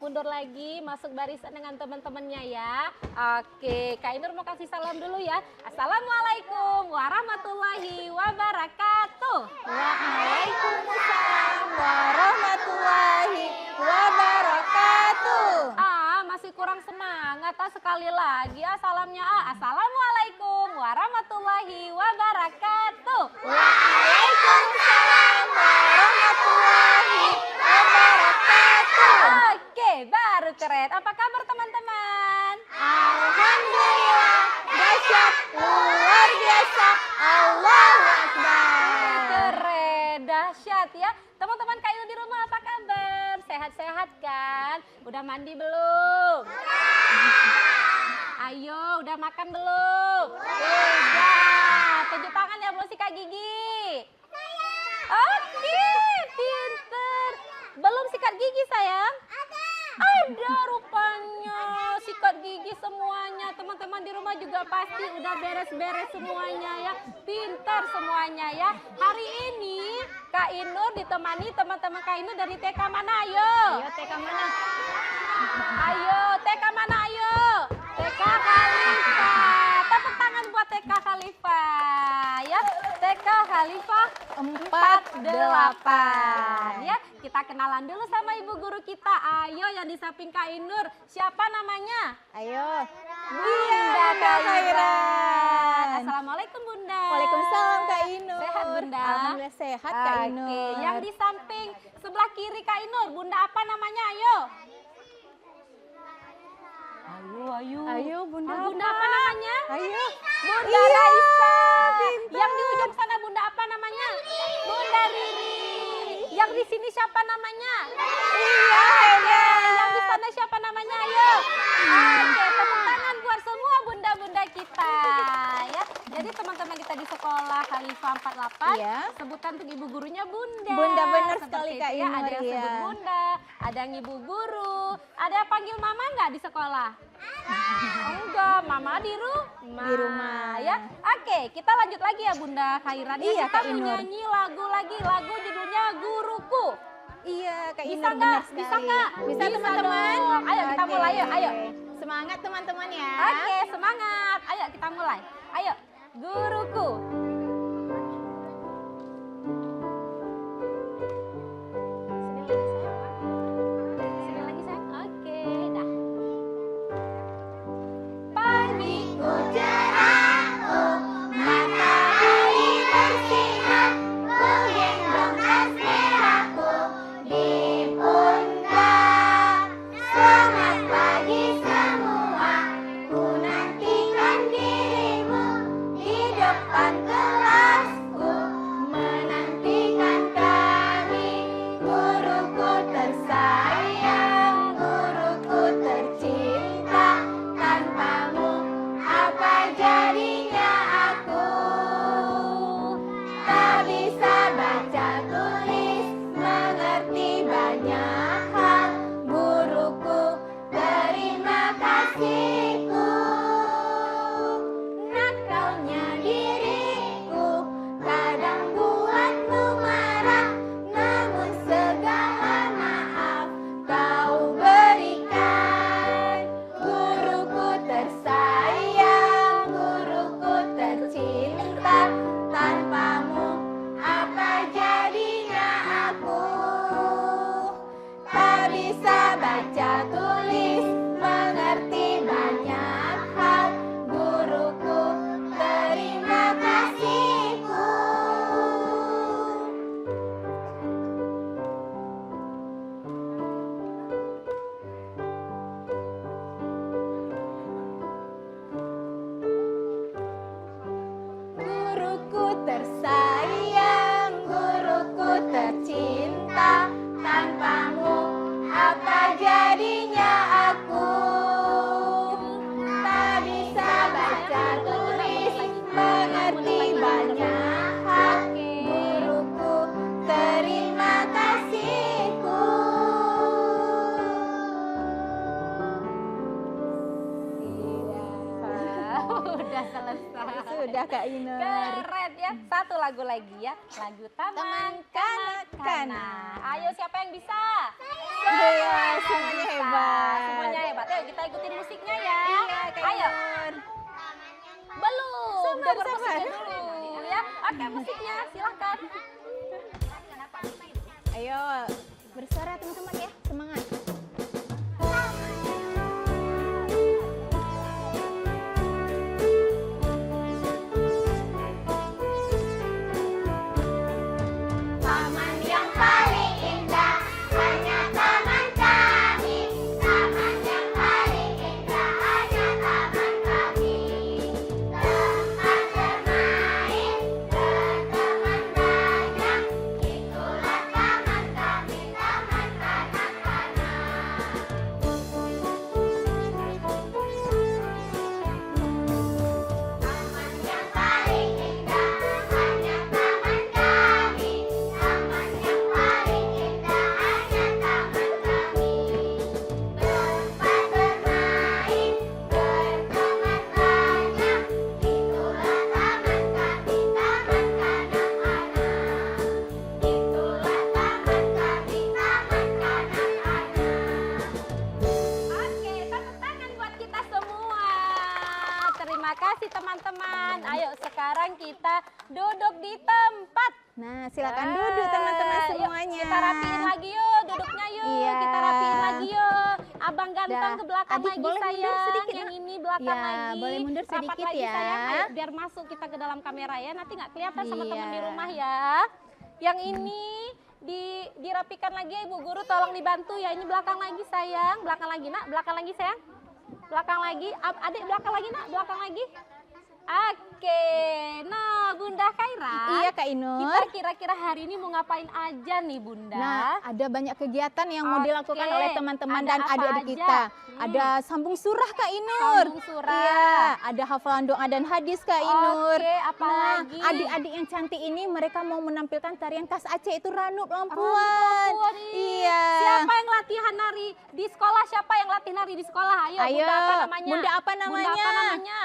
Mundur lagi, masuk barisan dengan teman-temannya ya. Oke, Kak Ainur mau kasih salam dulu ya. Assalamualaikum warahmatullahi wabarakatuh. Waalaikumsalam warahmatullahi wabarakatuh. Masih kurang semangat. Sekali lagi salamnya. Assalamualaikum warahmatullahi wabarakatuh. Waalaikumsalam warahmatullahi wabarakatuh. Oke, baru keren. Apa kabar teman-teman? Alhamdulillah, dahsyat, luar biasa, Allahu Akbar. Keren, dahsyat ya. Teman-teman Kak Ainur di rumah apa kabar? Sehat-sehat kan? Udah mandi belum? Ayo, udah makan belum? Udah. Tunjuk tangan ya, belum sikat gigi. Oke, pinter. Belum sikat gigi sayang? Ada rupanya sikat gigi semuanya. Teman-teman di rumah juga pasti udah beres-beres semuanya ya. Pintar semuanya ya. Hari ini Kak Ainur ditemani teman-teman Kak Ainur dari TK mana ayo? Ayo TK mana? Ayo TK mana ayo? TK Khalifah. Tepuk tangan buat TK Khalifah ya. TK Khalifah 48 ya. Kita kenalan dulu sama ibu guru kita. Ayo yang di samping Kak Ainur. Siapa namanya? Ayo. Bunda Khairan. Assalamualaikum Bunda. Waalaikumsalam Kak Ainur. Sehat Bunda? Alhamdulillah sehat Kak Ainur. Oke, yang di samping sebelah kiri Kak Ainur. Bunda apa namanya? Ayo. Ayo Bunda. Bunda apa namanya? Ayo. Bunda Raisa. Yang di ujung sana Bunda apa namanya? Bunda Riri. Yang di sini siapa namanya? Iya. Yang di sana siapa namanya? Ayo. Oke, tepuk tangan buat semua bunda-bunda kita ya. Jadi teman-teman kita di sekolah Khalifah 48 Iya. sebutan untuk ibu gurunya Bunda. Bunda benar Seperti sekali itu Kak ya. Ainur. Ada yang sebut Bunda, ada yang ibu guru, ada yang panggil mama nggak di sekolah? Enggak, mama di rumah. Di rumah. Ya. Oke, kita lanjut lagi ya Bunda Khairan. Iya, Kita Kak Ainur. menyanyi lagu lagi, lagu judulnya Guruku. Iya Kak Bisa Ainur nggak? benar sekali. Bisa nggak? Bisa Bisa teman-teman. dong. Ayo kita mulai yuk, ayo. Semangat teman-teman ya. Oke, semangat. Ayo kita mulai. Ayo, guruku. Sini lagi sayang. Oke, dah. Pagiku cerah, matahari bersinar, ku gendong kasih. Kak Inur. Keren ya. Satu lagu lagi ya. Lagu Taman Taman Kanak-Kanak. Kanak-Kanak. Ayo siapa yang bisa? Iya, semuanya Bisa. hebat. Semuanya hebat. Ayo kita ikutin musiknya ya. Iya, Kak Ayo. Inur. Belum. Sabar, Dengar sabar. musiknya dulu ya. Oke, musiknya silakan. Ayo, bersuara teman-teman ya, semangat. Taman yang paling indah hanya taman kami. Taman yang paling indah hanya taman kami. Tempat bermain berteman banyak. Itulah taman kami, taman kanak-kanak. Taman yang paling indah hanya taman kami. Taman yang paling indah hanya taman kami. Tempat bermain berteman banyak. Itulah taman kami, taman kanak-kanak. Itulah taman kami, taman kanak-kanak. Oke, tepuk tangan buat kita semua. Terima kasih teman-teman. Ayo sekarang kita duduk di tempat. Nah, silakan duduk teman-teman Yuk, semuanya. kita rapiin lagi yuk, duduknya yuk. Iya. Kita rapiin lagi yuk. Abang ganteng Dah. ke belakang Adik, lagi boleh mundur sayang. sedikit, Yang Nak? ini belakang Iya, lagi. boleh mundur Rapat sedikit lagi, ya. sayang. Ayo, biar masuk kita ke dalam kamera ya. Nanti nggak kelihatan sama teman di Iya. rumah ya. Yang ini dirapikan lagi ya Ibu Guru, tolong dibantu ya. Ini belakang lagi sayang. Belakang lagi Nak, belakang lagi sayang. Belakang lagi, adik belakang lagi Nak, belakang lagi. Oke, nah Bunda Khaira. Iya, Kak Inur. Kita kira-kira hari ini mau ngapain aja nih Bunda? Nah, ada banyak kegiatan yang mau Oke. dilakukan oleh teman-teman Ada dan apa adik-adik aja? kita. Ada sambung surah Kak Inur. Sambung surah. Iya, ada hafalan doa dan hadis Kak Inur. Oke, apa Nah, lagi? adik-adik yang cantik ini mereka mau menampilkan tarian khas Aceh itu Ranup Lampuan. Lampuan, ih. Iya. Siapa yang latihan nari di sekolah? Siapa yang latih nari di sekolah? Ayo, Ayo, Bunda apa namanya? Bunda apa Bunda namanya? apa namanya?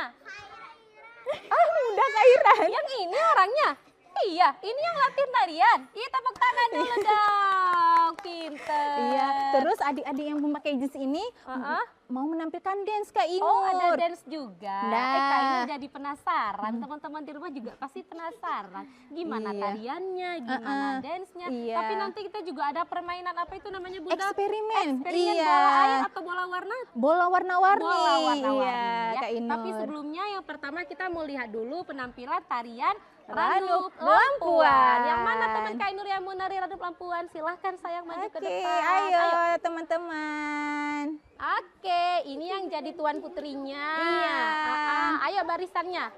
Bunda Khairan. Yang ini orangnya? Iya, ini yang latih tarian. Iya, tepuk tangan dulu dong. Pinter. Iya, terus adik-adik yang memakai jeans ini Heeh. mau menampilkan dance Kak Inur. Oh, ada dance juga. Nah. Kak Inur jadi penasaran. Teman-teman di rumah juga pasti penasaran. Gimana Iya. tariannya, gimana dance-nya. Iya. Tapi nanti kita juga ada permainan apa itu namanya Bunda? Eksperimen. Eksperimen Iya. bola air atau bola warna? Bola warna-warni. Bola warna-warni Iya, ya. Kak Inur. Tapi sebelumnya yang pertama kita mau lihat dulu penampilan tarian Ranup Ranup Lampuan. Lampuan. Yang mana teman Kak Inur yang mau nari Ranup Lampuan? Silahkan sayang maju ke Oke, depan. ayo teman-teman. Oke, ini yang jadi tuan putrinya. Iya. Ayo barisannya.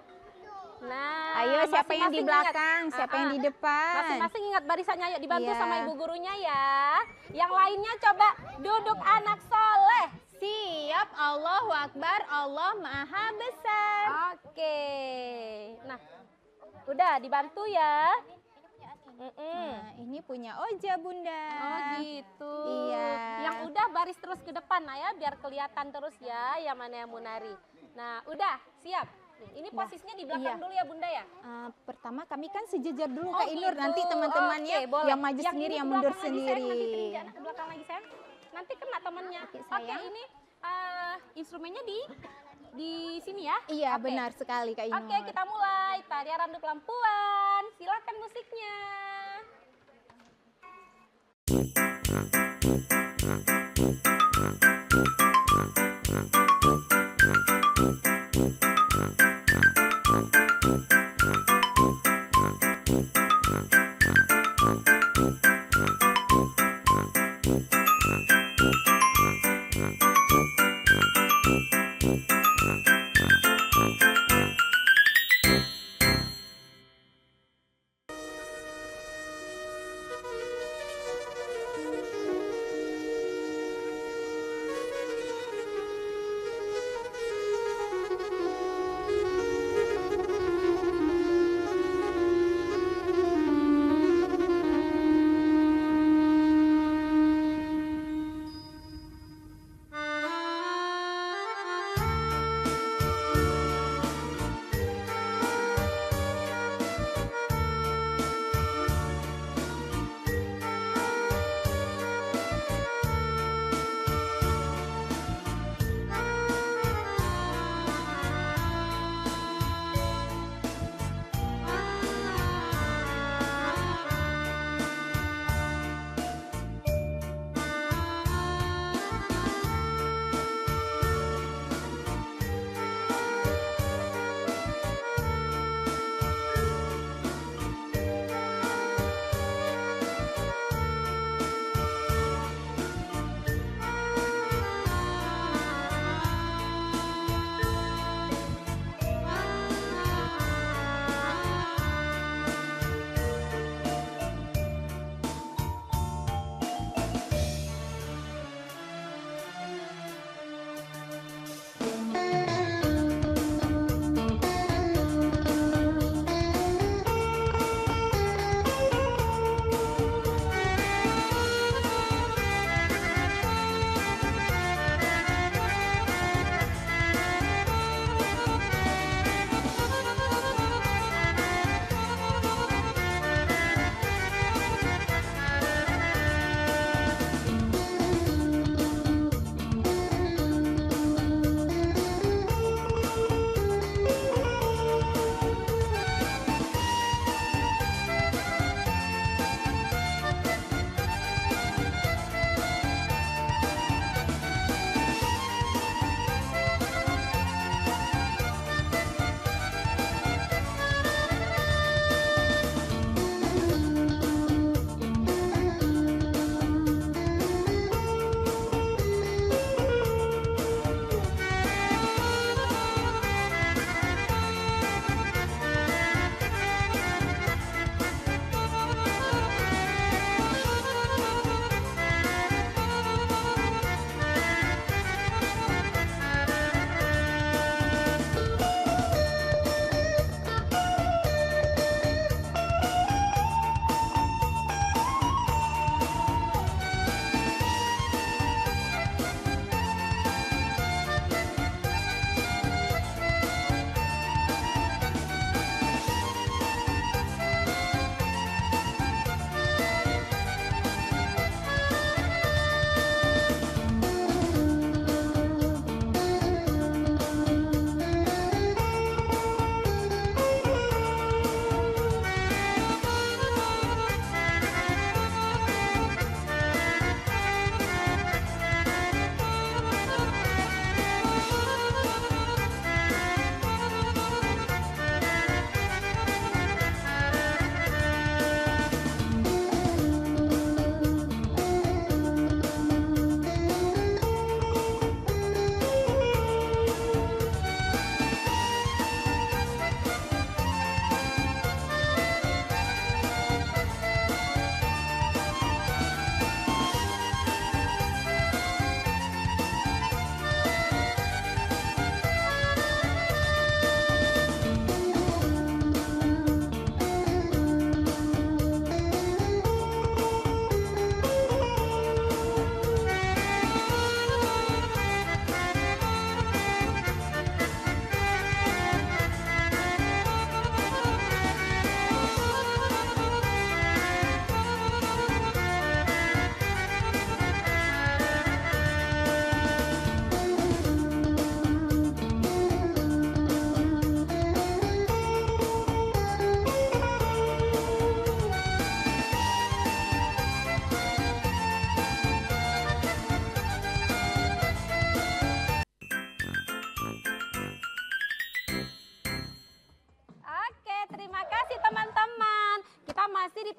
Nah, Ayo siapa yang di masing-masing belakang, ingat. siapa yang di depan. Masing-masing ingat barisannya, yuk dibantu Iya. sama ibu gurunya ya. Yang lainnya coba duduk anak soleh. Siap, Allahu Akbar, Allah Maha Besar. Oke. Nah, udah dibantu ya. Nah, ini punya Oja Bunda. Oh gitu. Iya. Yang udah baris terus ke depan nah ya, biar kelihatan terus ya yang mana yang mau nari. Nah, udah siap. Nih, ini posisinya di belakang iya. dulu ya Bunda ya. Pertama kami kan sejajar dulu Oh, Kak Inur, gitu. nanti teman-temannya Oke, boleh. yang maju sendiri, ini yang ke mundur belakang lagi, sayang. sendiri. Nanti terinjak ke belakang lagi sayang. Nanti kena temennya. Oke, Oke, sayang. ini instrumennya di sini ya. Iya, Oke. benar sekali Kak Inur. Oke, kita mulai. Tarian Ranup Lampuan. Silakan musiknya.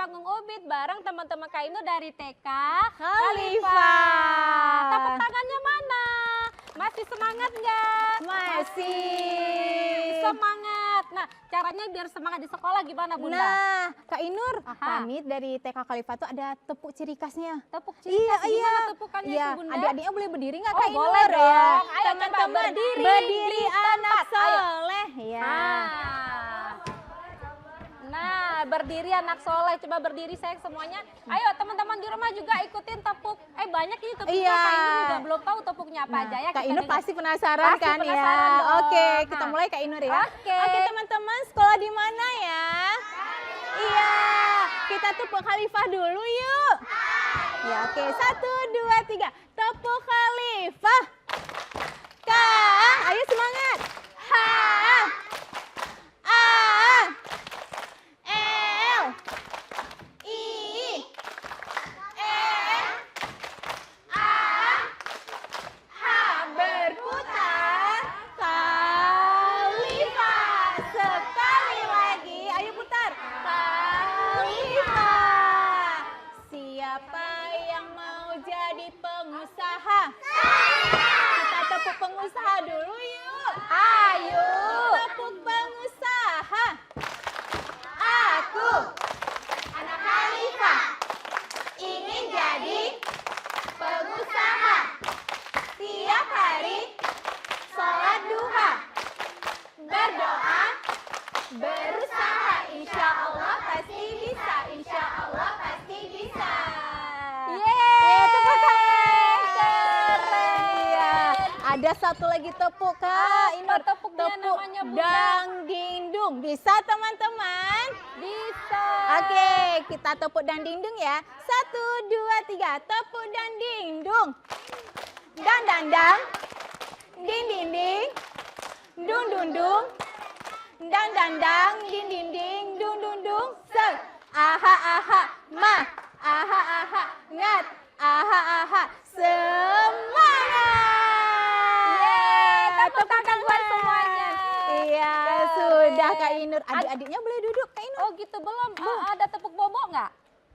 panggung Ubid bareng teman-teman Kak Inur dari TK Khalifah. Tepuk tangannya mana? Masih semangat nggak? Masih. Semangat. Nah, caranya biar semangat di sekolah gimana, Bunda? Nah, Kak Inur, Aha. kami dari TK Khalifah tuh ada tepuk ciri khasnya. Tepuk ciri khas, gimana tepukannya Iya, itu, Bunda? adik-adiknya boleh berdiri nggak Oh, Kak Inur? boleh dong. Ya. Ayo, coba Teman-teman, berdiri berdiri di anak tempat. Ayo. soleh. Ya. Nah, berdiri anak soleh. Coba berdiri sayang semuanya. Ayo teman-teman di rumah juga ikutin tepuk. Banyak ini tepuknya. Iya. Kak Inur juga belum tahu tepuknya apa Nah, aja ya. Kak Kita Inur dengar. pasti penasaran Pasti kan penasaran ya. dong. Oke, kita Nah. mulai Kak Inur ya. Oke. Oke teman-teman, sekolah di mana ya? Iya, kita tepuk Khalifah dulu yuk. Ya oke, 1, 2, 3. Tepuk Khalifah. K, ayo semangat. H, A, L, I, E, A, H, berputar. Khalifah. Sekali lagi, ayo putar. Khalifah. Siapa yang mau jadi pengusaha? Kita tepuk pengusaha dulu yuk. Ayo. Tepuk pengusaha. Aku, anak Khalifah, ingin jadi pengusaha. Tiap hari sholat duha, berdoa, berusaha. Insya Allah pasti bisa. Insya Allah pasti bisa. Yeay, tepuk tangan. Keren. Iya. Ada satu lagi tepuk Kak Apa Inur. tepuknya Tepuk namanya, Bunda? dang ding dung. Bisa teman-teman? Bisa. Oke, kita tepuk dan dingdung ya. 1, 2, 3. Tepuk dan dingdung. Dan dan dang. Ding ding ding. Dung dung dung. Dan dan dang. Ding ding ding. Dung dung dung. Seng. Aha aha. Ma. Aha aha. Ngat. Aha aha. Semangat. Yeay, tepuk tangan buat semuanya. Iya, Keren. sudah Kak Inur. Adik-adiknya boleh duduk Kak Inur. Oh gitu belum? Ada tepuk bobo nggak?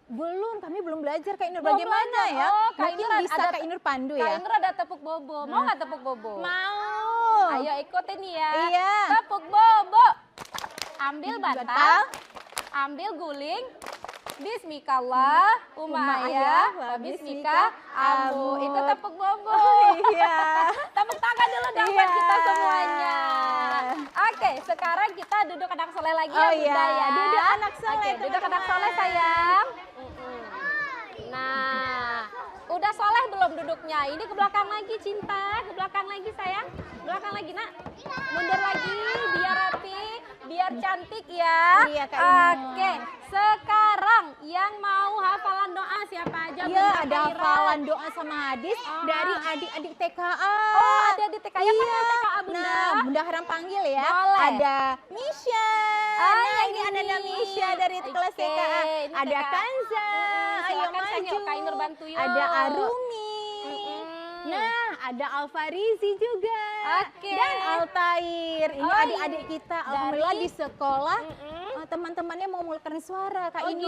Belum, kami belum belajar Kak Inur. Belum Bagaimana belajar. ya? Oh, Kak Mungkin Inur bisa ada Kak Inur pandu Kak ya. Inur ada tepuk bobo. Mau nggak tepuk bobo? Mau. Ayo ikutin nih ya. Iya. Tepuk bobo. Ambil bantal. Bantal. Ambil guling. Bismillah, Umayyah, wa bismika, Amu. Itu tepuk bobo. Oh, iya. Tepuk tangan dulu dong buat Iya. kita semuanya. Oke, sekarang kita duduk anak soleh lagi Oh ya Bunda iya, ya. duduk anak soleh, Oke, duduk anak teman-teman. soleh sayang. Nah, udah soleh belum duduknya? Ini ke belakang lagi Cinta, ke belakang lagi sayang. Belakang lagi nak. Mundur lagi biar rapi, biar cantik ya. Iya, Kak Inul. Oke, sekarang yang mau hafalan doa siapa aja? Iya, Bunda ada Khaira? hafalan doa sama hadis dari adik-adik TKA. Oh, ada di TKA. Yang mana Iya. TKA Bunda? Nah, Bunda Haram panggil ya. Boleh. Ada Misha. Ah, Nah, yang ini ada ini. Misha dari kelas Oke, TKA. ini Ada TKA. Kanza. Ayo Silakan sayang, maju. yuk, Kak Inur bantu yuk. Ada Arumi. Nah, ada Alfarizi juga. Oke. Dan Altair. Ini Oh, adik-adik kita. Alhamdulillah dari- di sekolah teman-temannya mau mengeluarkan suara Kak Oh Inur.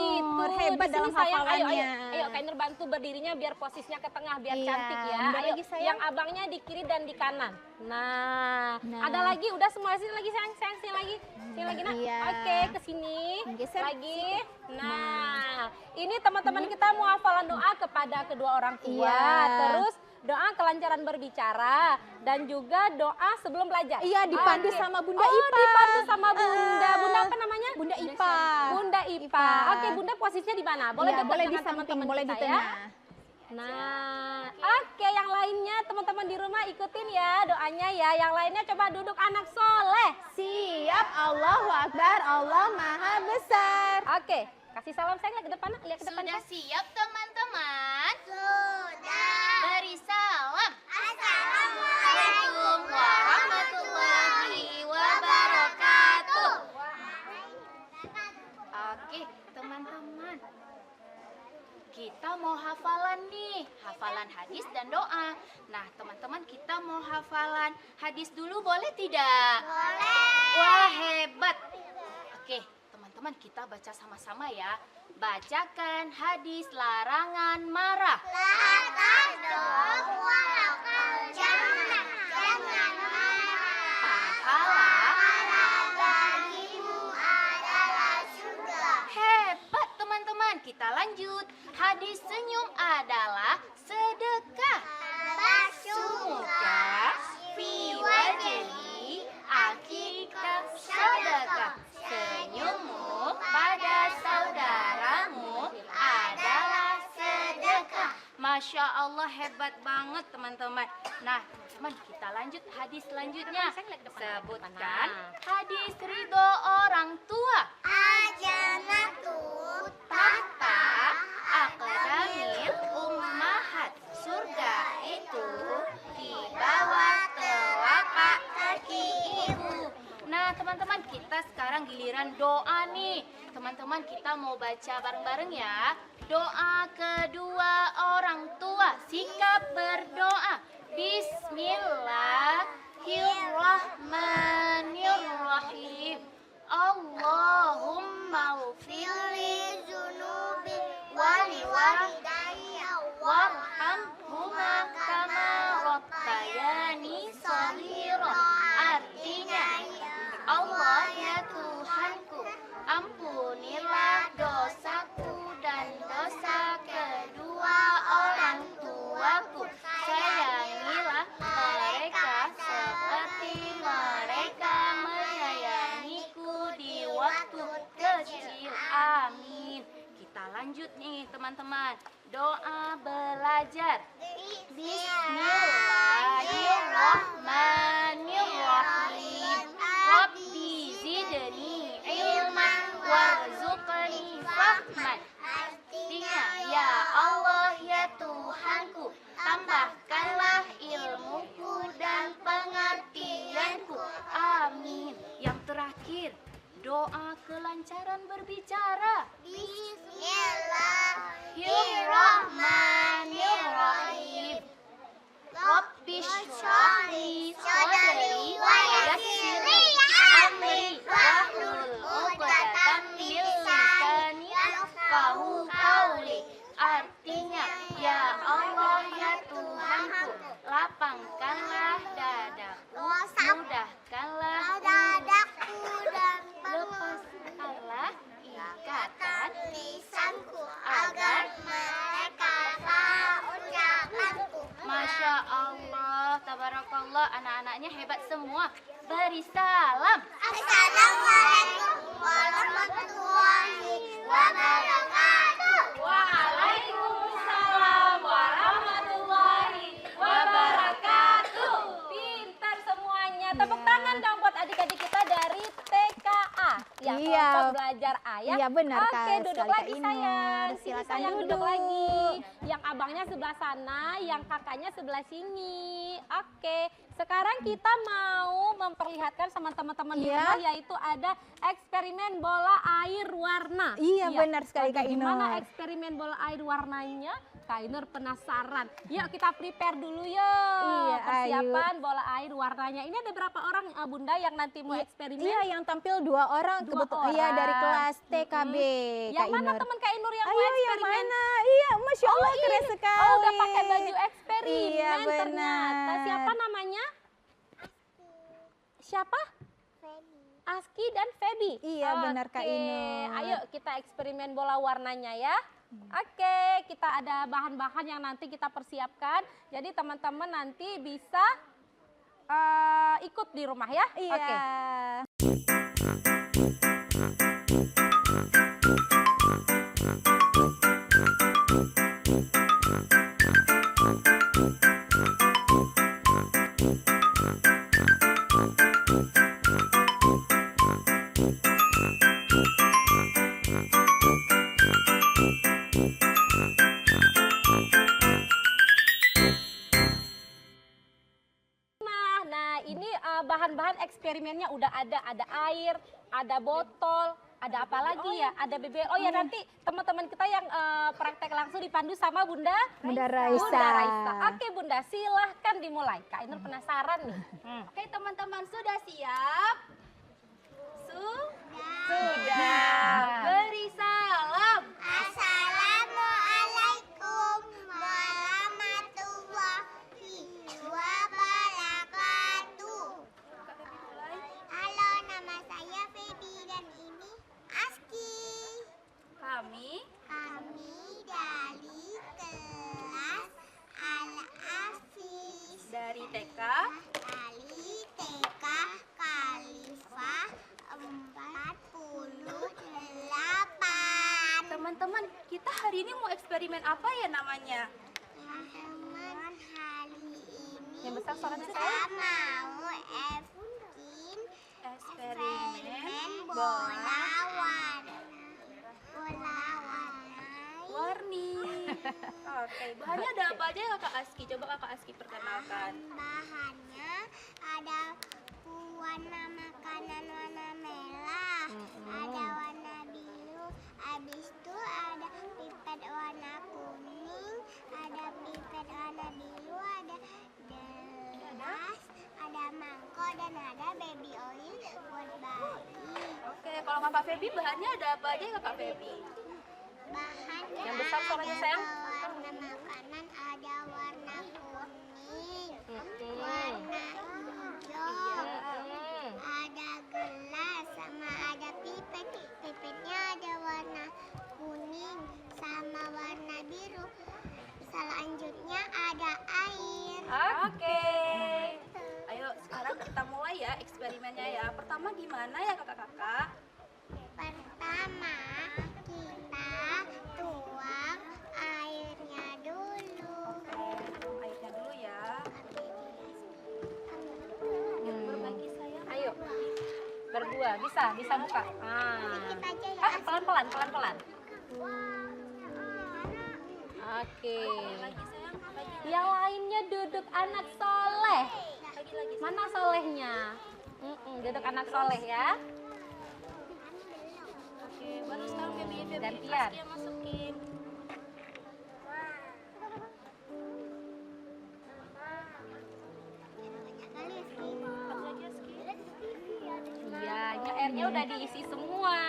gitu. Hebat Di sini, dalam sayang. hafalannya. Ayo Kak Inur bantu berdirinya biar posisinya ke tengah biar Iya, cantik ya. mundur Ayo, lagi, sayang. yang abangnya di kiri dan di kanan. Nah, Nah. ada lagi. Udah semua sini lagi sayang, sini lagi. Sini lagi nak. Iya. Oke, ke sini. Geser. Lagi. Nah, ini teman-teman kita mau hafalan doa kepada kedua orang tua. Iya. Terus doa kelancaran berbicara dan juga doa sebelum belajar. Iya, dipandu Oke. sama Bunda Oh, Ipa. dipandu sama Bunda. Ah. Bunda apa namanya? Bunda Ipa. Bunda Ipa. Oke, Bunda posisinya di mana? Boleh Iya, dekat boleh di dengan samping, teman-teman boleh di kita ya. tengah. Nah, oke yang lainnya teman-teman di rumah ikutin ya doanya ya. Yang lainnya coba duduk anak soleh. Siap, Allahu Akbar, Allah Maha Besar. Oke, kasih salam sayang ke depan, lihat ke depan. Sudah siap teman-teman? Sudah. Beri salam. Assalamualaikum warahmatullahi wabarakatuh. Oke teman-teman. Kita mau hafalan nih, hafalan hadis dan doa. Nah teman-teman kita mau hafalan hadis dulu boleh tidak? Boleh. Wah hebat. Oke teman-teman kita baca sama-sama ya. bacakan hadis larangan marah. Hebat teman-teman, kita lanjut. Hadis senyum adalah sedekah. Sumuka fi wajhi akikah sedekah. Senyummu pada saudaramu adalah sedekah. Masya Allah, hebat banget teman-teman. Nah, teman, kita lanjut hadis selanjutnya. Sebutkan hadis ridho orang tua. Tahta aqdamil ummahat. Surga itu di bawah telapak kaki ibu. Nah, teman-teman, kita sekarang giliran doa nih. Teman-teman, kita mau baca bareng-bareng ya. Doa kedua orang tua, sikap berdoa. Bismillahirrahmanirrahim. Allahumma ufirli zunubi wali walidayya warhamhuma kama rabbayani shaghira. Artinya, Allah ya Tuhanku, ampunilah dosaku dan dosa kedua orang tuaku. Sayangilah mereka seperti mereka menyayangiku di waktu kecil. Amin. Kita lanjut nih teman-teman. Doa belajar. Bismillahirrahmanirrahim. Rabbi zidni ilman warzuqni fahman. Artinya, ya Allah ya Tuhanku, tambahkanlah ilmuku dan pengertianku. Amin. Yang terakhir, doa kelancaran berbicara. Bismillahirrahmanirrahim. Rabbi shrah li sadri wa yassir li amri wahlul 'uqdatam min lisani yafqahu qawli. Artinya, ya Allah ya Tuhanku, lapangkanlah dadaku, mudahkanlah dadaku dan lepaskanlah ikatan lisanku agar mereka tahu ucapanku. Masya Allah, tabarakallah, anak-anaknya hebat semua. Beri salam. Assalamualaikum warahmatullahi wabarakatuh. Waalaikumsalam warahmatullahi wabarakatuh. Pintar semuanya. Tepuk tangan dong buat adik-adik kita dari TKA. Ya, Iya. kelompok belajar A ya. Iya, benar, Oke, Kak. duduk Sekali, lagi Kak sayang. Inur. Sini Silakan sayang duduk duduk. lagi. Yang abangnya sebelah sana, yang kakaknya sebelah sini. Oke, sekarang kita mau memperlihatkan sama teman-teman di Iya. rumah, yaitu ada eksperimen bola air warna. Iya, benar sekali, Kak Gimana Inur. eksperimen bola air warnanya? Kak Inur penasaran. Yuk kita prepare dulu yuk. Iya, Persiapan bola air warnanya. Ini ada berapa orang Bunda yang nanti mau eksperimen? Iya, yang tampil 2 orang. Dua Kebetulan iya, dari orang. kelas TKB. Yang Kak mana Inur. teman Kak Inur yang mau Ayo, yang eksperimen? mana? Iya, Masya Allah, ini. keren sekali. Oh, udah pakai baju eksperimen Iya, ternyata. benar. Siapa namanya? Siapa? Aski dan Feby. Iya, benar, Kak Oke, Inur. ayo kita eksperimen bola warnanya ya. Oke, kita ada bahan-bahan yang nanti kita persiapkan. Jadi teman-teman nanti bisa ikut di rumah ya. Iya. Oke. Nah, ini bahan-bahan eksperimennya udah ada air, ada botol, ada apa lagi ya? Ada BBL. Oh ya, nanti teman-teman kita yang praktek langsung dipandu sama Bunda Raisa. Bunda Raisa. Oke Bunda, silahkan dimulai. Kak Inur penasaran nih. Oke teman-teman, sudah siap? Sudah. Beri salam. ini mau eksperimen apa ya namanya? Teman hari ini Yang besar suaranya kita sayang. mau eksperimen bola warna. Bola warna. Warni. Oke, bahannya ada apa aja ya Kakak Aski? Coba Kakak Aski perkenalkan. Bahannya ada warna makanan warna merah, ada warna biru, habis itu ada pipet warna kuning, ada pipet warna biru, ada gelas, ada mangkok dan ada baby oil buat bayi. Oke, kalau Kakak Feby bahannya ada apa aja ya Kakak Feby? Bahannya Yang besar suaranya, ada sayang. warna makanan, ada warna kuning, Mm-mm. warna hijau. Mm-mm. Ada gelas sama ada pipet. Pipetnya ada warna kuning sama warna biru. Selanjutnya ada air. Oke. Ayo, sekarang kita mulai ya eksperimennya ya. Pertama gimana ya kakak-kakak? Pertama kita tuang airnya dulu. Airnya dulu ya. Berbagi sayang. Ayo. Berdua, bisa buka. Dikit aja ya. Pelan-pelan. Oke. Lagi sayang, lagi. Yang lainnya duduk anak soleh. Lagi. Mana solehnya? Duduk anak soleh ya. Oke, baru sekarang Feby Gantian. Aski yang masukin. Lagi Aski. Iya, ini airnya udah diisi semua.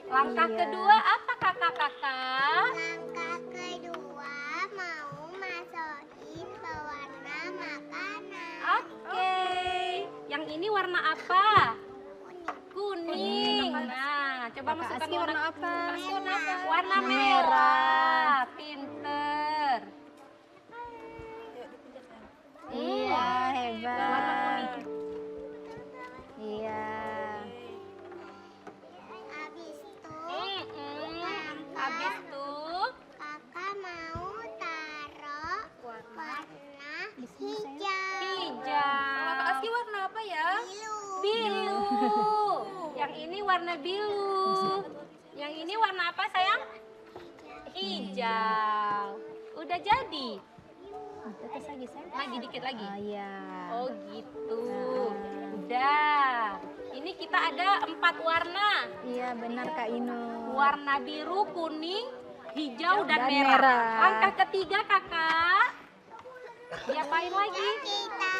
Langkah kedua apa kakak-kakak? Langkah kedua mau masukin pewarna makanan. Oke. Yang ini warna apa? Kuning. Nah, coba masukkan warna apa? Warna merah. Pinter. Iya, Warna hebat. kuning. Iya. Habis itu Habis tuh kakak mau taruh warna hijau. hijau. Kakak Aski warna apa ya? Biru. Yang ini warna biru. Yang ini warna apa sayang? Hijau. Udah jadi. Tetes lagi, sayang. Lagi dikit lagi. Oh iya. Oh gitu. Udah. Ini kita ada 4 warna. Iya, benar Kak Ino. Warna biru, kuning, hijau, dan Dan merah. merah. Langkah ketiga kakak. Diapain lagi? Kita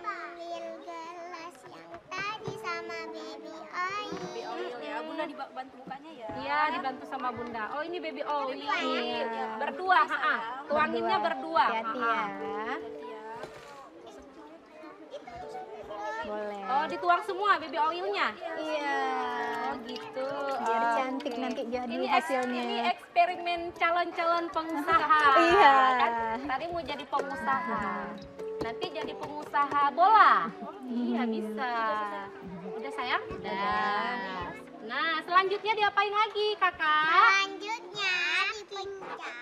ambil gelas yang tadi sama baby oil. Baby oil ya. Bunda dibantu bukanya ya. Iya, dibantu sama Bunda. Oh, ini baby oil. Iya. Berdua, tuanginnya berdua. Hati-hati ya. Boleh. Oh, dituang semua baby oilnya. Iya. Oh, gitu. Biar Oh, cantik oke. nanti jadi Ini hasilnya. Ini eksperimen calon-calon pengusaha. Iya. Kan tadi mau jadi pengusaha. Nanti jadi pengusaha bola. Iya, bisa. Udah sayang? Udah. Nah, selanjutnya diapain lagi, Kakak? Selanjutnya dipecah.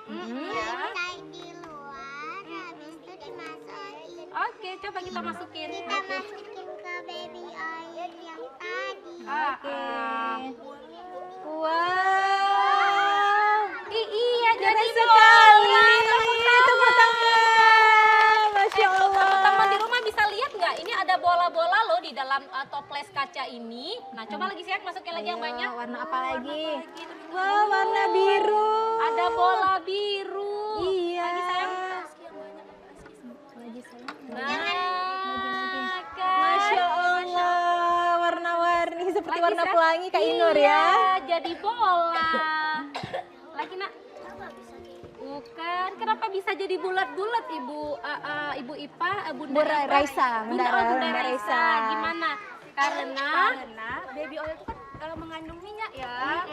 Ya. Dipecah di luar, habis itu dimasukin. Oke, coba kita masukin. Kita masukin ke baby oil yang tadi. Oke. Wow. Iya, jadi sekali. bola. Tepuk tangan. Masya Allah. Teman-teman di rumah bisa lihat nggak? Ini ada bola-bola loh di dalam toples kaca ini. Nah, coba lagi siap masukin lagi yang Ayo, banyak. warna apa lagi? Wow, warna biru. Ada bola biru. Iya. Lagi sayang. Lagi sayang. Nah, kan. Masya Allah, warna-warni seperti Lagi, warna sayang. pelangi Kak Inur Iya, ya. jadi bola. Lagi nak. Bukan, kenapa bisa jadi bulat-bulat Ibu Ipa, Bunda Bunda Ipa? Raisa, Bunda, Bunda Bunda Raisa. Raisa. Gimana? Karena baby oil itu kan mengandung minyak ya.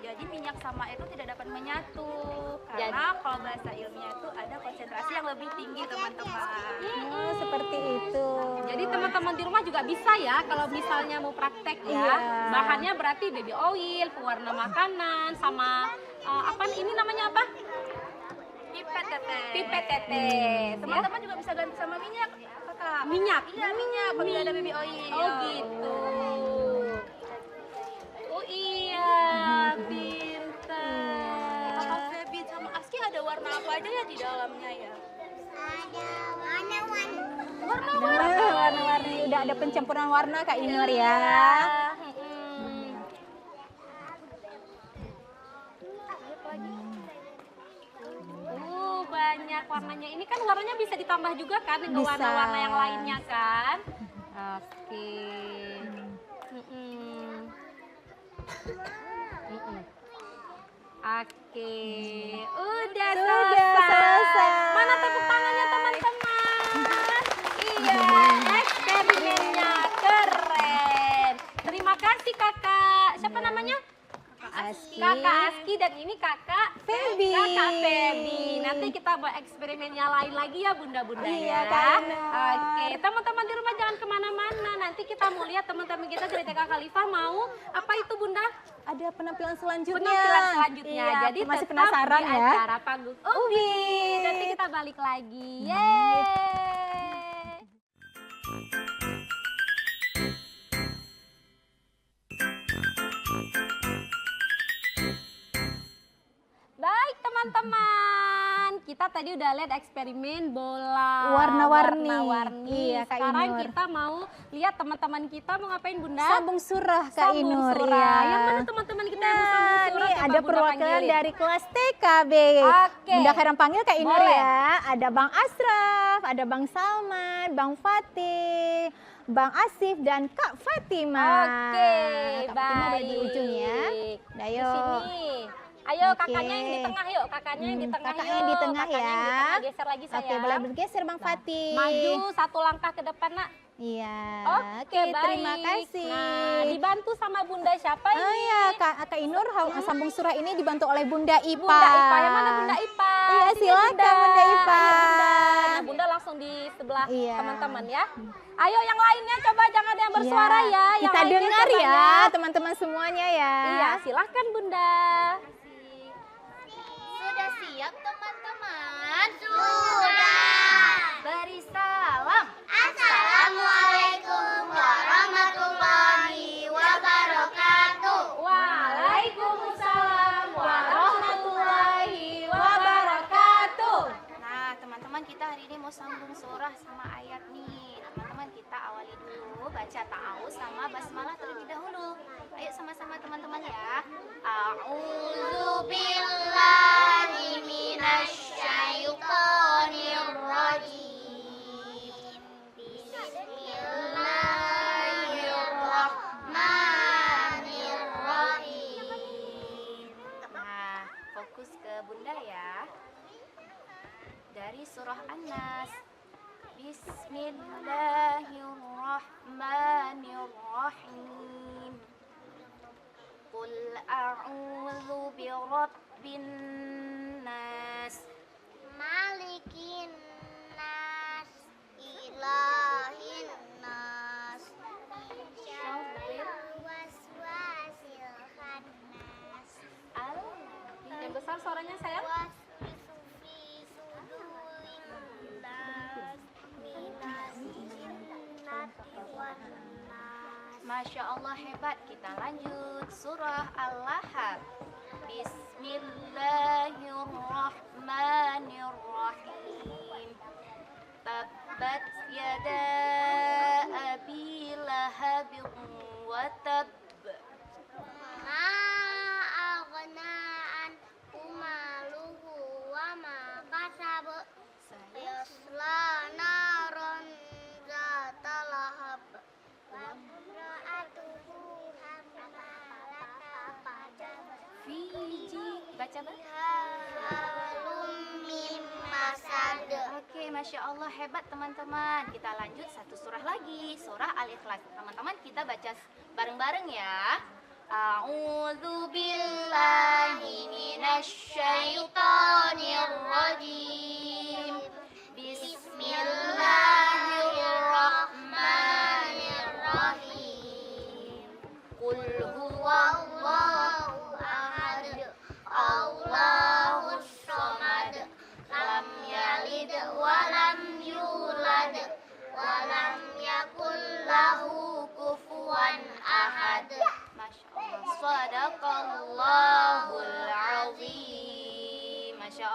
Jadi minyak sama air itu tidak dapat menyatu. Karena kalau bahasa ilmiah itu ada konsentrasi yang lebih tinggi teman-teman. Oh, seperti itu. jadi teman-teman di rumah juga bisa ya kalau misalnya mau praktek ya. Iya. Bahannya berarti baby oil, pewarna makanan, sama apa ini namanya apa? Pipet teteh. Pipet teteh. Teman-teman juga bisa ganti sama minyak, kakak. Minyak. Iya, minyak. Apabila ada baby oil. Oh gitu. Oh iya, pintar. Kakak Feby sama Aski ada warna apa aja ya di dalamnya ya? Ada warna-warni. Warna-warni. Udah ada pencampuran warna Kak Inur ya. Banyak warnanya. Ini kan warnanya bisa ditambah juga kan dengan Bisa. warna-warna yang lainnya kan? Oke. Mm-mm. Mm-mm. Oke, udah selesai. Mana tepuk tangannya teman-teman? Iya, eksperimennya keren. Terima kasih kakak. Siapa namanya? Aski. Kakak Aski dan ini kakak Feby. Kakak Feby. Nanti kita buat eksperimennya lain lagi ya bunda-bunda Iya, ya. Kak Inur. Oke, teman-teman di rumah jangan kemana-mana. Nanti kita mau lihat teman-teman kita dari TK Khalifah mau apa itu bunda? Ada penampilan selanjutnya. Penampilan selanjutnya. Iya, Jadi masih tetap penasaran di ya. acara panggung Ubin. Nanti kita balik lagi. Yeay. Baik teman-teman, kita tadi udah lihat eksperimen bola Warna-warni. warna-warni. Iya, Kak Sekarang Inur. kita mau lihat teman-teman kita mau ngapain bunda? Sambung surah Kak Sambung Inur. surah. Iya. Yang mana teman-teman kita yang mau sambung Nah, surah? nih Coba ada Bunda perwakilan panggilin. dari kelas TKB. Oke. Bunda Khairan panggil Kak Inur Boleh. ya. Ada Bang Asraf, ada Bang Salman, Bang Fatih, Bang Asif dan Kak Fatima. Oke, Kak Fatima baik. ada di ujung ya. Nah, Di yuk. sini. Ayo Oke. kakaknya yang di tengah yuk, kakaknya yang di tengah kakaknya yuk. yang di tengah Kakaknya ya. yang di tengah, geser lagi sayang. Oke, boleh bergeser Bang Fatih. Maju satu langkah ke depan nak. Iya. Oke, baik. terima kasih. Nah, dibantu sama Bunda siapa ini? Oh iya, Kak Inur sambung surah ini dibantu oleh Bunda Ipa. Bunda Ipa, yang mana Bunda Ipa? Iya, Sini, silakan Bunda Ipa. Ayo Bunda. Nah, Bunda langsung di sebelah Iya. teman-teman ya. Ayo yang lainnya coba jangan ada yang bersuara Iya. ya. Yang Kita lainnya dengar coba ya, teman-teman semuanya ya. Iya, silahkan Bunda. Sudah siap teman-teman? Sudah. Beri salam. Assalamualaikum warahmatullahi wabarakatuh. Waalaikumsalam warahmatullahi wabarakatuh. Nah, teman-teman kita hari ini mau sambung surah sama ayat nih. Teman-teman kita awali dulu baca ta'awuz sama basmalah terlebih dahulu. Ayo sama-sama teman-teman ya. A'udzu billahi minasyaitonir rajim. Bismillahirrahmanirrahim. Nah, fokus ke Bunda ya. Dari surah An-Nas. Bismillahirrahmanirrahim. Qul a'udzu birabbin nas. Malikin nas, ilahin nas, syarril waswasil khannas, Yang besar suaranya sayang. waswisu fi sudurin nas, minas jinnati wan nas. Masya Allah hebat. Kita lanjut surah Al-Lahab. Bismillahirrahmanirrahim. Tabbat yada abi lahabin wa tab. Ma aghna anhu maluhu wa ma kasab, yasla naran zata lahab, wa imra'atuhu hammalata fajab, Fiji. Baca halum mim masad. Oke, Masya Allah hebat teman-teman. Kita lanjut satu surah lagi, surah Al-Ikhlas. Teman-teman kita baca bareng-bareng ya. A'udzu billahi minasyaitonir rajim. Bismillahirrahmanirrahim. Qul huwallahu ahad.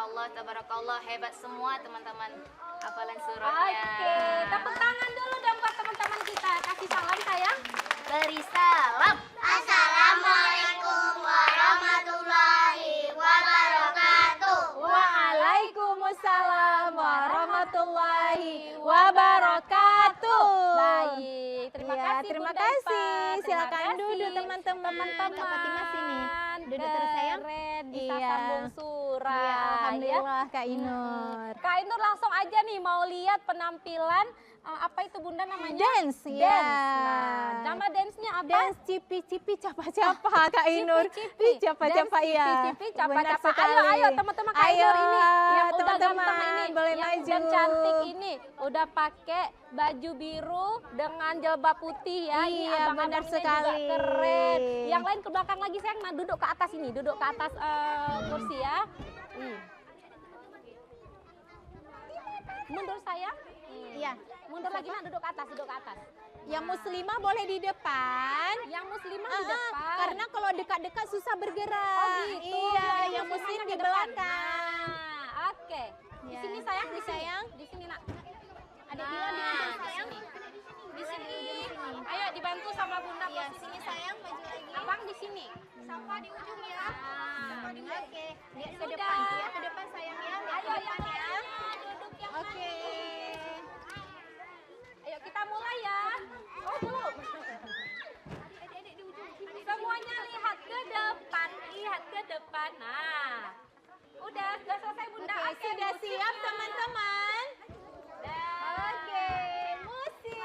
Allah, tabarakallah, hebat semua teman-teman hafalan surahnya. Oke, tepuk tangan dulu dong buat teman-teman kita. Kasih salam sayang. Beri salam. Assalamualaikum warahmatullahi wabarakatuh. Waalaikumsalam warahmatullahi wabarakatuh. Baik, terima Ya, kasih. terima Bunda kasih. Ipa. Terima Silakan kasih. duduk teman-teman. Teman-teman. Kak Fatima sini. Duduk terus sayang. Keren, bisa Iya. sambung surah. Ya, ya. alhamdulillah Kak Inur. Kak Inur langsung aja nih mau lihat penampilan apa itu Bunda namanya? Dance, Dance. ya. Nah, nama dance-nya apa? Dance cipi-cipi capa-capa Kak Inur. Cipi-cipi. Capa-capa Dance ya. cipi-cipi, Benar capa-capa. sekali. Ayo teman-teman Kak Ayo, Inur ini yang udah teman-teman, ganteng ini, boleh yang maju. udah cantik ini, udah pakai baju biru dengan jilbab putih ya. Ini Iya, abang-abang benar ini sekali. juga keren. Yang lain ke belakang lagi sayang, nah duduk ke atas ini, duduk ke atas kursi ya. Mundur sayang. Iya. Mundur lagi nak duduk ke atas, duduk ke atas. Yang muslimah boleh di depan. Yang muslimah di depan. Karena kalau dekat-dekat susah bergerak. Oh gitu. Iya, Yang yang muslim muslimahnya di ke depan. belakang. Nah, oke. Di Ya. sini sayang, di sini. Sayang. Di sini nak. Ada Dilan di ujung di sayang. sini. Di sini. Ayo dibantu sama Bunda Iya, posisinya. sini sayang, maju lagi. Abang di sini. Sampah di ujung ya. Oke, lihat ke Sudah. depan. Lihat ke depan sayang ya. Lihat Ayo ke depan yang ya. lainnya duduk yang Oke. Ayo kita mulai ya. Oh belum. Semuanya lihat ke depan, lihat ke depan. Nah, udah selesai Bunda. Oke, Oke, sudah musik. siap teman-teman? Dan Oke, musik.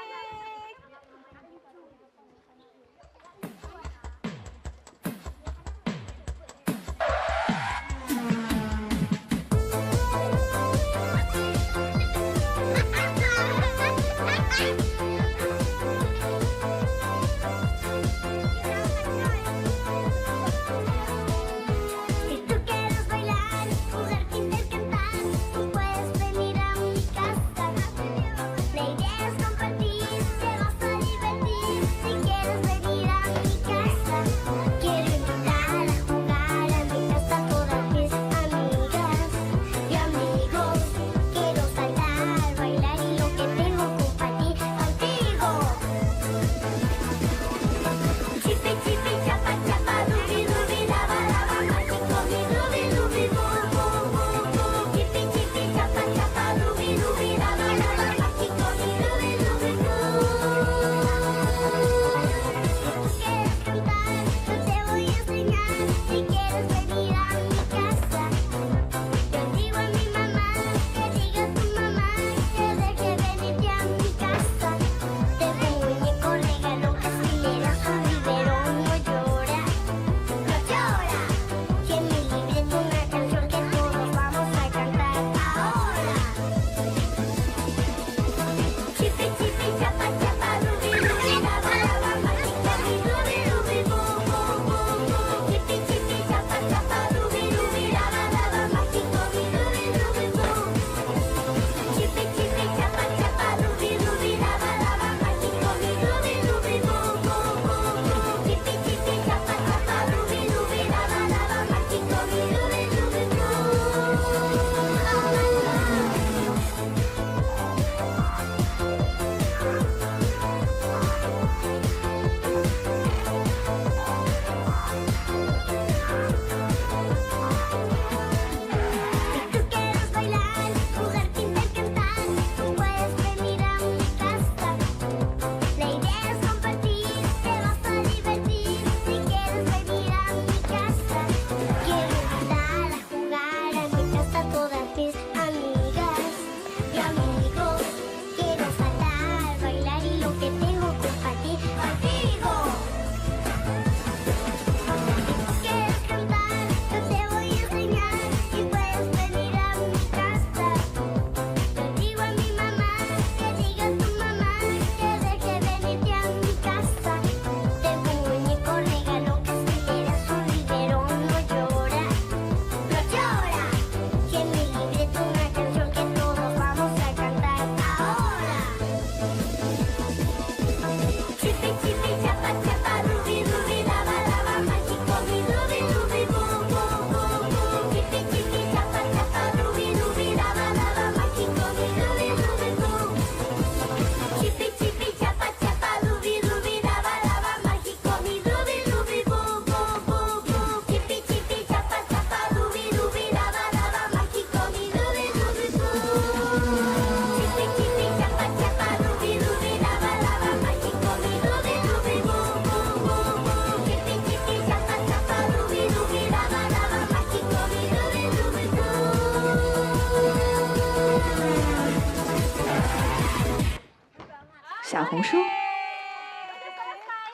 小红书。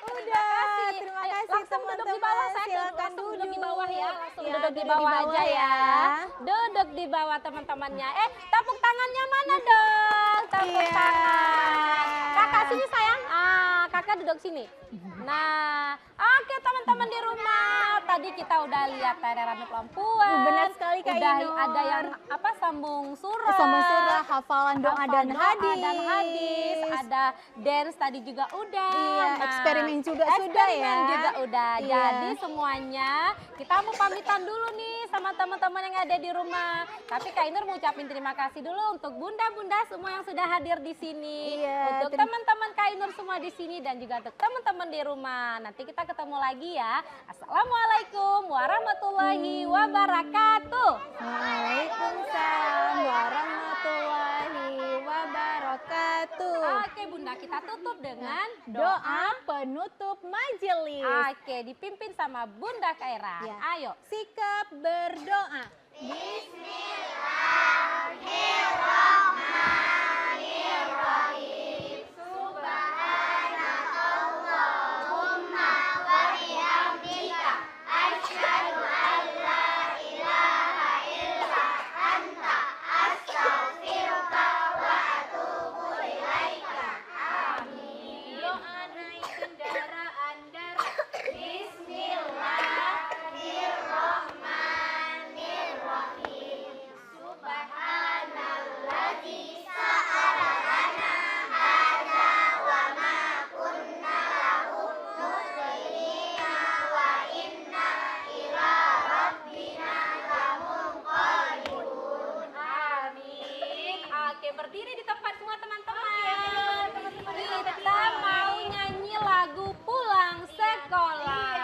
Udah, terima Ayo, kasih langsung duduk di bawah saya, teman-teman. langsung duduk di bawah ya, langsung Ya, duduk di duduk bawah aja ya. ya. Duduk di bawah teman-temannya. Tepuk tangannya mana dong? Tepuk Iya. tangan. Kakak sini sayang. Kakak duduk sini. Nah, oke teman-teman di rumah. Tadi kita udah lihat tereran lampuan. Benar sekali, Kak Udah Inur. ada yang sambung surah. Sambung surah, hafalan doa Hafal dan doa hadis. dan hadis, ada dance tadi juga udah. Iya, eksperimen juga sudah ya. Eksperimen juga udah. Iya. Jadi semuanya kita mau pamitan dulu nih sama teman-teman yang ada di rumah. Tapi Kak Inur mau ucapin terima kasih dulu untuk bunda-bunda semua yang sudah hadir di sini. Iya, Untuk teman-teman Kak Inur semua di sini dan juga untuk teman-teman di rumah. Nanti kita ketemu lagi ya. Assalamualaikum warahmatullahi wabarakatuh. Waalaikumsalam warahmatullahi wabarakatuh. Oke Bunda, kita tutup dengan Doa penutup majelis. Oke, dipimpin sama Bunda Kairan. Ya. Ayo. Sikap berdoa. Doa naik kendaraan darat. Bismillahirrahmanirrahim. Subhanalladzi sa'ala lana hadza wa ma kunna lahu muqrina wa inna ila rabbina lamunqalibun. Amin. Oke, berdiri di tempat semua teman-teman. Kita mau nyanyi lagu pulang sekolah.